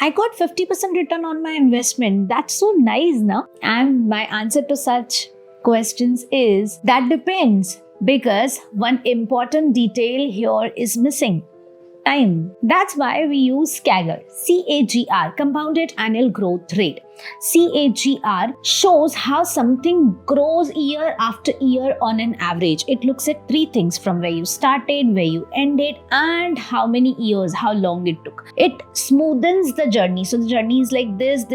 I got 50% return on my investment. That's so nice, na? And my answer to such questions is that depends, because one important detail here is missing: time. That's why we use CAGR, CAGR, Compounded Annual Growth Rate. CAGR shows how something grows year after year on an average. It looks at three things: from where you started, where you ended, and how many years, how long it took. It smoothens the journey. So the journey is like this,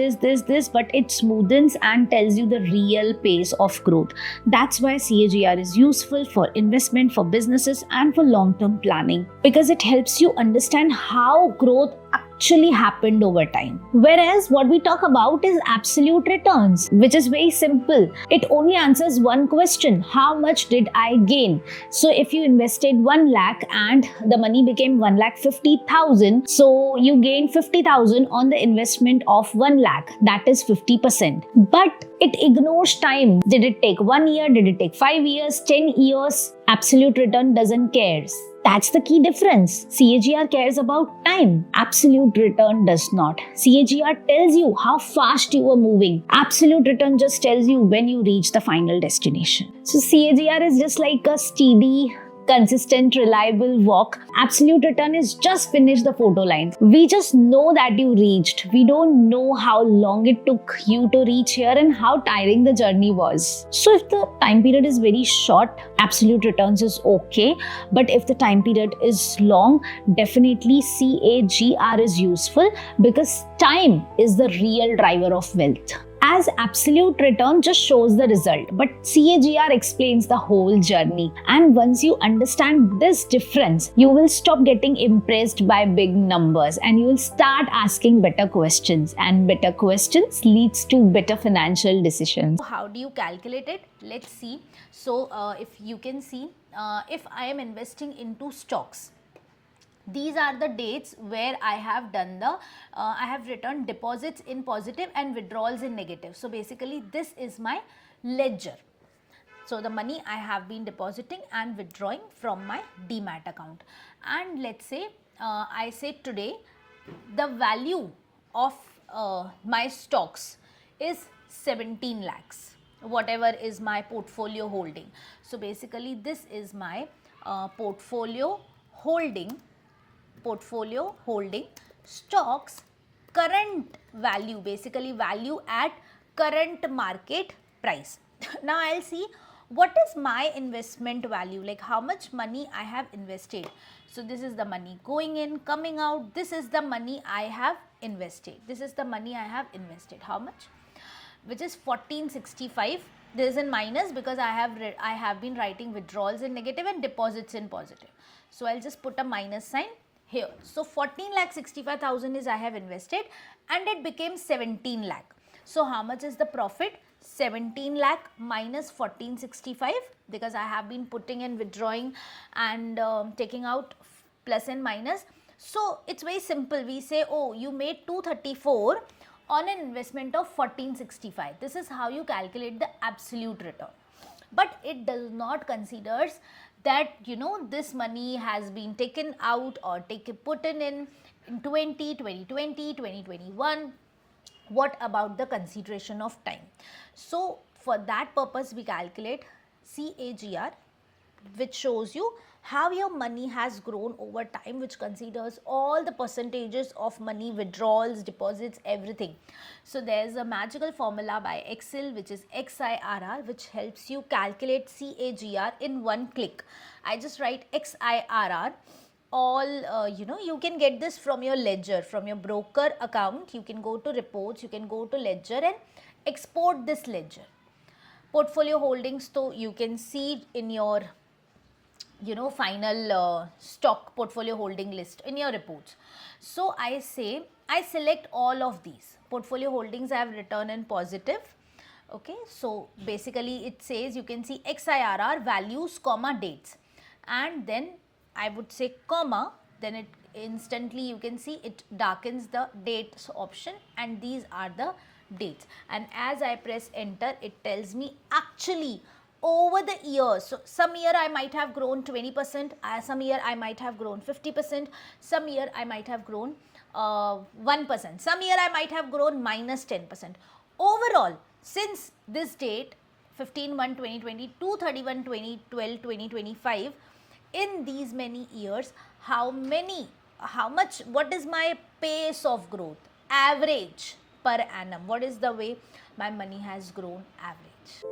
but it smoothens and tells you the real pace of growth. That's why CAGR is useful for investment, for businesses, and for long-term planning, because it helps you understand how growth actually happened over time. Whereas what we talk about is absolute returns, which is very simple. It only answers one question: how much did I gain? So if you invested 1 lakh and the money became 1,50,000, so you gained 50,000 on the investment of 1 lakh. That is 50%. But it ignores time. Did it take 1 year? Did it take 5 years? 10 years? Absolute return doesn't care. That's the key difference. CAGR cares about time. Absolute return does not. CAGR tells you how fast you are moving. Absolute return just tells you when you reach the final destination. So CAGR is just like a steady, consistent, reliable walk. Absolute return is just finish the photo lines. We just know that you reached. We don't know how long it took you to reach here and how tiring the journey was. So if the time period is very short, absolute returns is okay. But if the time period is long, definitely CAGR is useful, because time is the real driver of wealth. As absolute return just shows the result, but CAGR explains the whole journey. And once you understand this difference, you will stop getting impressed by big numbers and you will start asking better questions, and better questions leads to better financial decisions. How do you calculate it? Let's see. So if you can see, if I am investing into stocks, these are the dates where I have done the, I have returned deposits in positive and withdrawals in negative. So basically this is my ledger. So the money I have been depositing and withdrawing from my demat account. And let's say I say today the value of my stocks is 17 lakhs, whatever is my portfolio holding. So basically this is my portfolio holding stocks current value, basically value at current market price. Now I'll see what is my investment value, like how much money I have invested. So this is the money going in, coming out. This is the money I have invested. How much? Which is 1465. This is in minus because I have been writing withdrawals in negative and deposits in positive. So I'll just put a minus sign here. So 14,65,000 is I have invested and it became 17 lakh. So how much is the profit? 17 lakh minus 1465, because I have been putting and withdrawing and taking out plus and minus. So it's very simple. We say, oh, you made 234 on an investment of 1465. This is how you calculate the absolute return. But it does not considers that, you know, this money has been taken out or put in 2020, 2021. What about the consideration of time? So for that purpose we calculate CAGR, which shows you how your money has grown over time, which considers all the percentages of money, withdrawals, deposits, everything. So there's a magical formula by Excel, which is XIRR, which helps you calculate CAGR in one click. I just write XIRR. All you can get this from your ledger, from your broker account. You can go to reports, you can go to ledger and export this ledger. Portfolio holdings, so you can see in your final stock portfolio holding list in your reports. So I select all of these portfolio holdings I have returned in positive. Okay, so basically it says, you can see XIRR values comma dates, and then I would say comma, then it instantly, you can see it darkens the dates option, and these are the dates. And as I press enter, it tells me actually over the years. So some year I might have grown 20%, some year I might have grown 50%, some year I might have grown 1%. Some year I might have grown minus 10%. Overall, since this date, 15/1/2020 to 31/2012/2025, in these many years, what is my pace of growth? Average per annum. What is the way my money has grown average?